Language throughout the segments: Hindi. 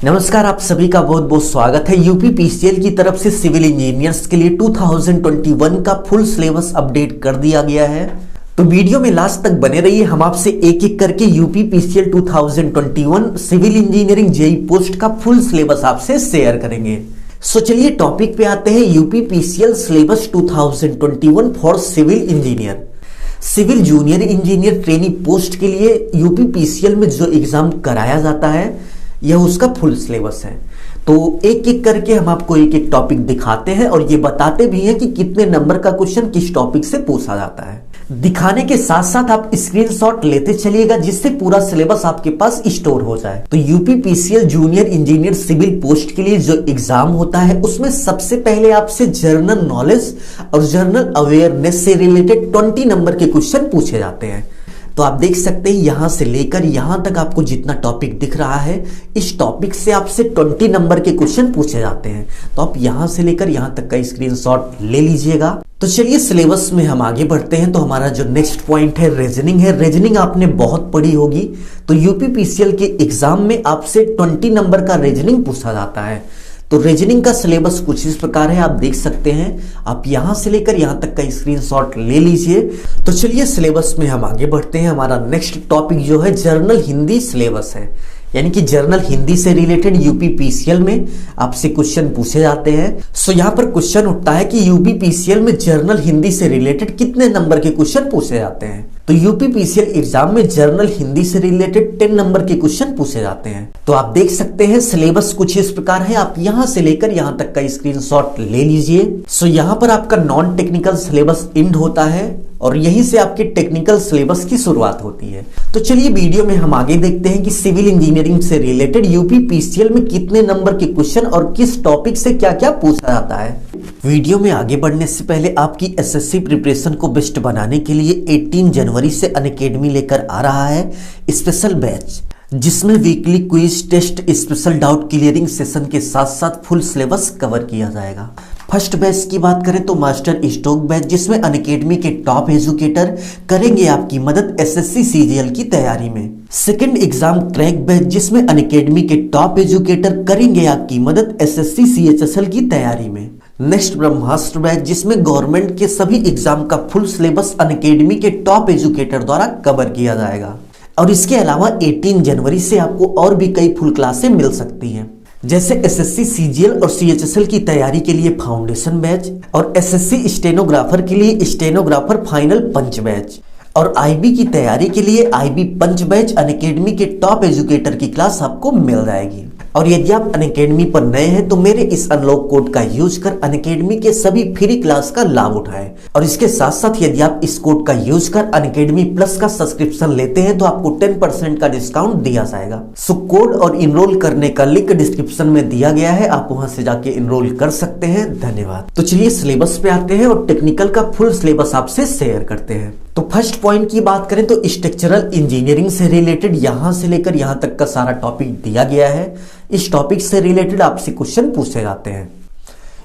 नमस्कार, आप सभी का बहुत बहुत स्वागत है। यूपीपीसीएल की तरफ से सिविल इंजीनियर्स के लिए 2021 का फुल सिलेबस अपडेट कर दिया गया है। तो वीडियो में लास्ट तक बने रहिए। हम आपसे एक एक करके UPPCL 2021 civil engineering JE post का फुल सिलेबस आपसे शेयर करेंगे। सो चलिए टॉपिक पे आते हैं। UPPCL syllabus 2021 for civil engineer. Civil junior engineer trainee post के लिए यूपीपीसीएल में जो एग्जाम कराया जाता है यह उसका फुल सिलेबस है। तो एक एक करके हम आपको एक एक टॉपिक दिखाते हैं और ये बताते भी हैं कि कितने नंबर का क्वेश्चन किस टॉपिक से पूछा जाता है। दिखाने के साथ साथ आप स्क्रीनशॉट लेते चलिएगा जिससे पूरा सिलेबस आपके पास स्टोर हो जाए। तो UPPCL junior engineer civil post के लिए जो एग्जाम होता है उसमें सबसे पहले आपसे जनरल नॉलेज और जनरल अवेयरनेस से रिलेटेड 20 नंबर के क्वेश्चन पूछे जाते हैं। तो आप देख सकते हैं यहां से लेकर यहां तक आपको जितना टॉपिक दिख रहा है इस टॉपिक से आपसे 20 नंबर के क्वेश्चन पूछे जाते हैं। तो आप यहां से लेकर यहां तक का स्क्रीनशॉट ले लीजिएगा। तो चलिए सिलेबस में हम आगे बढ़ते हैं। तो हमारा जो नेक्स्ट पॉइंट है रीजनिंग है। रीजनिंग आपने बहुत पढ़ी होगी। तो यूपीपीसीएल के एग्जाम में आपसे 20 नंबर का रीजनिंग पूछा जाता है। तो रीजनिंग का सिलेबस कुछ इस प्रकार है, आप देख सकते हैं। आप यहां से लेकर यहां तक का स्क्रीनशॉट ले लीजिए। तो चलिए सिलेबस में हम आगे बढ़ते हैं। हमारा नेक्स्ट टॉपिक जो है जर्नल हिंदी सिलेबस है, यानी कि जर्नल हिंदी से रिलेटेड यूपीपीसीएल में आपसे क्वेश्चन पूछे जाते हैं। सो यहां पर क्वेश्चन उठता है कि यूपीपीसीएल में जर्नल हिंदी से रिलेटेड कितने नंबर के क्वेश्चन पूछे जाते हैं। तो यूपीपीसीएल एग्जाम में जर्नल हिंदी से रिलेटेड 10 नंबर के क्वेश्चन पूछे जाते हैं। तो आप देख सकते हैं सिलेबस कुछ इस प्रकार है। आप यहां से लेकर यहां तक का स्क्रीनशॉट ले लीजिए। सो यहां पर आपका नॉन टेक्निकल सिलेबस एंड होता है और यहीं से आपके टेक्निकल सिलेबस की शुरुआत होती है। तो चलिए वीडियो में हम आगे देखते हैं कि सिविल इंजीनियरिंग से रिलेटेड यूपीपीसीएल में कितने नंबर के क्वेश्चन और किस टॉपिक से क्या क्या पूछा जाता है। वीडियो में आगे बढ़ने से पहले आपकी एसएससी प्रिपरेशन को बेस्ट बनाने के लिए 18 जनवरी से अनअकैडमी लेकर आ रहा है स्पेशल बैच, जिसमें weekly quiz test special doubt clearing session के साथ साथ फुल सिलेबस कवर किया जाएगा। फर्स्ट बैच की बात करें तो मास्टर स्ट्रोक बैच, जिसमें अनअकैडमी के टॉप एजुकेटर करेंगे आपकी मदद एसएससी सीजीएल की तैयारी में। सेकंड एग्जाम क्रैक बैच, जिसमें अनअकैडमी के टॉप एजुकेटर करेंगे आपकी मदद एसएससी सीएचएसएल की तैयारी में। नेक्स्ट ब्रह्मास्त्र बैच, जिसमें गवर्नमेंट के सभी एग्जाम का फुल सिलेबस अनअकैडमी के टॉप एजुकेटर द्वारा कवर किया जाएगा। और इसके अलावा 18 जनवरी से आपको और भी कई फुल क्लासें मिल सकती हैं, जैसे एसएससी सीजीएल और सीएचएसएल की तैयारी के लिए फाउंडेशन बैच और एसएससी स्टेनोग्राफर के लिए स्टेनोग्राफर फाइनल पंच बैच और आईबी की तैयारी के लिए आईबी पंच बैच अनअकैडमी के टॉप एजुकेटर की क्लास आपको मिल जाएगी। और यदि आप अनअकैडमी पर नए हैं तो मेरे इस अनलॉक कोड का यूज कर अनअकैडमी के सभी फ्री क्लास का लाभ उठाएं। और इसके साथ साथ यदि आप इस कोड का यूज कर अनअकैडमी प्लस का सब्सक्रिप्शन लेते हैं तो आपको 10% का डिस्काउंट दिया जाएगा। सो कोड और इनरोल करने का लिंक डिस्क्रिप्शन में दिया गया है, आप वहां से जाके इनरोल कर सकते हैं। धन्यवाद। तो चलिए सिलेबस पे आते हैं और टेक्निकल का फुल सिलेबस आपसे शेयर करते हैं। तो फर्स्ट पॉइंट की बात करें तो स्ट्रक्चरल इंजीनियरिंग से रिलेटेड यहां से लेकर यहां तक का सारा टॉपिक दिया गया है। इस टॉपिक से रिलेटेड आपसे क्वेश्चन पूछे जाते हैं।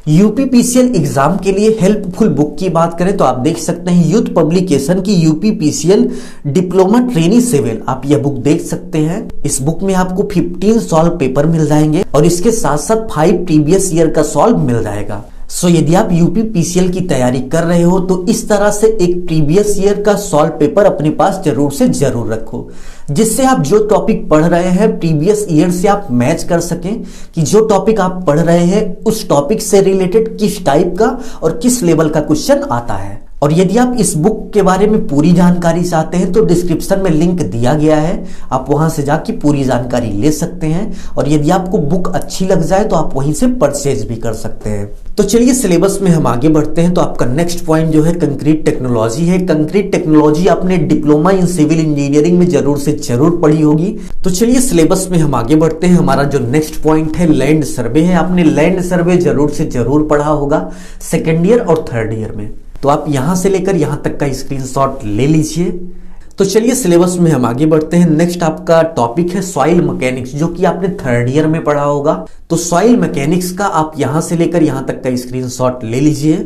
यूपीपीसीएल एग्जाम के लिए हेल्पफुल बुक की बात करें तो आप देख सकते हैं यूथ पब्लिकेशन की यूपीपीसीएल डिप्लोमा ट्रेनी सिविल, आप यह बुक देख सकते हैं। इस बुक में आपको 15 सॉल्व पेपर मिल जाएंगे और इसके साथ साथ 5 प्रीवियस ईयर का सॉल्व मिल जाएगा। सो यदि आप यूपीपीसीएल की तैयारी कर रहे हो तो इस तरह से एक प्रीवियस ईयर का सॉल्व पेपर अपने पास जरूर से जरूर रखो, जिससे आप जो टॉपिक पढ़ रहे हैं प्रीवियस ईयर से आप मैच कर सकें कि जो टॉपिक आप पढ़ रहे हैं उस टॉपिक से रिलेटेड किस टाइप का और किस लेवल का क्वेश्चन आता है। और यदि आप इस बुक के बारे में पूरी जानकारी चाहते हैं तो डिस्क्रिप्शन में लिंक दिया गया है, आप वहां से जाके पूरी जानकारी ले सकते हैं। और यदि आपको बुक अच्छी लग जाए तो आप वहीं से परचेज भी कर सकते हैं। तो चलिए सिलेबस में हम आगे बढ़ते हैं। तो आपका नेक्स्ट पॉइंट जो है कंक्रीट टेक्नोलॉजी है। कंक्रीट टेक्नोलॉजी आपने डिप्लोमा इन सिविल इंजीनियरिंग में जरूर से जरूर पढ़ी होगी। तो चलिए सिलेबस में हम आगे बढ़ते हैं। हमारा जो नेक्स्ट पॉइंट है लैंड सर्वे है। आपने लैंड सर्वे जरूर से जरूर पढ़ा होगा सेकेंड ईयर और थर्ड ईयर में। तो आप यहां से लेकर यहां तक का स्क्रीनशॉट ले लीजिए। तो चलिए सिलेबस में हम आगे बढ़ते हैं। नेक्स्ट आपका टॉपिक है सॉइल मैकेनिक्स, जो कि आपने थर्ड ईयर में पढ़ा होगा। तो सॉइल मैकेनिक्स का आप यहां से लेकर यहां तक का स्क्रीनशॉट ले लीजिए।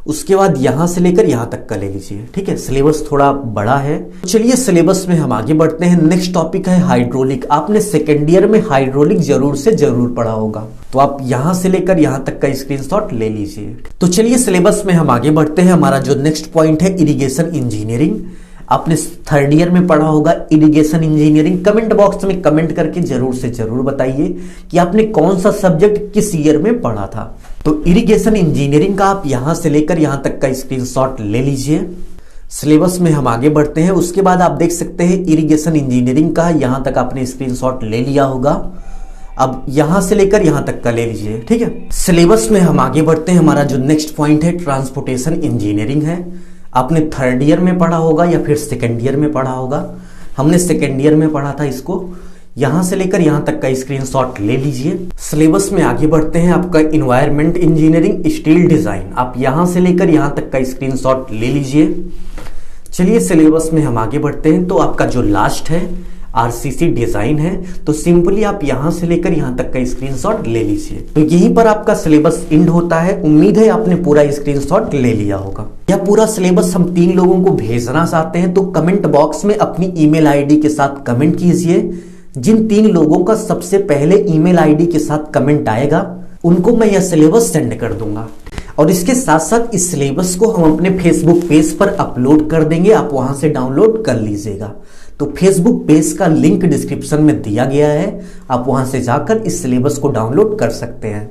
उसके बाद यहां से लेकर यहां तक का ले लीजिए। ठीक है, सिलेबस थोड़ा बड़ा है। चलिए सिलेबस में हम आगे बढ़ते हैं। नेक्स्ट टॉपिक है हाइड्रोलिक। आपने सेकेंड ईयर में हाइड्रोलिक जरूर से जरूर पढ़ा होगा, तो आप यहां से लेकर यहां तक का स्क्रीनशॉट ले लीजिए। तो चलिए सिलेबस में हम आगे बढ़ते हैं। हमारा जो नेक्स्ट पॉइंट है इरिगेशन इंजीनियरिंग। आपने थर्ड ईयर में पढ़ा होगा इरिगेशन इंजीनियरिंग। कमेंट बॉक्स में कमेंट करके जरूर से जरूर बताइए कि आपने कौन सा सब्जेक्ट किस ईयर में पढ़ा था। तो इरिगेशन इंजीनियरिंग का आप यहां से लेकर यहां तक का स्क्रीनशॉट ले लीजिए। सिलेबस में हम आगे बढ़ते हैं। उसके बाद आप देख सकते हैं इरिगेशन इंजीनियरिंग का यहां तक आपने स्क्रीनशॉट ले लिया होगा। अब यहां से लेकर यहां तक का ले लीजिए। ठीक है, सिलेबस में हम आगे बढ़ते हैं। हमारा जो नेक्स्ट पॉइंट है ट्रांसपोर्टेशन इंजीनियरिंग है। आपने थर्ड ईयर में पढ़ा होगा या फिर सेकेंड ईयर में पढ़ा होगा। हमने सेकेंड ईयर में पढ़ा था इसको। यहां से लेकर यहां तक का स्क्रीनशॉट ले लीजिए। सिलेबस में आगे बढ़ते हैं। आपका इन्वायरमेंट इंजीनियरिंग स्टील डिजाइन, आप यहां से लेकर यहां तक का स्क्रीनशॉट ले लीजिए। चलिए सिलेबस में हम आगे बढ़ते हैं। तो आपका जो लास्ट है आरसीसी डिजाइन है, तो सिंपली आप यहां से लेकर यहां तक का स्क्रीनशॉट ले लीजिए। तो यहीं पर आपका सिलेबस एंड होता है। उम्मीद है आपने पूरा स्क्रीनशॉट ले लिया होगा। यह पूरा सिलेबस हम 3 लोगों को भेजना चाहते हैं, तो कमेंट बॉक्स में अपनी ईमेल आईडी के साथ कमेंट कीजिए। जिन 3 लोगों का सबसे पहले ईमेल आईडी के साथ कमेंट आएगा उनको मैं यह सिलेबस सेंड कर दूंगा। और इसके साथ साथ इस सिलेबस को हम अपने फेसबुक पेज पर अपलोड कर देंगे, आप वहां से डाउनलोड कर लीजिएगा। तो फेसबुक पेज का लिंक डिस्क्रिप्शन में दिया गया है, आप वहां से जाकर इस सिलेबस को डाउनलोड कर सकते हैं।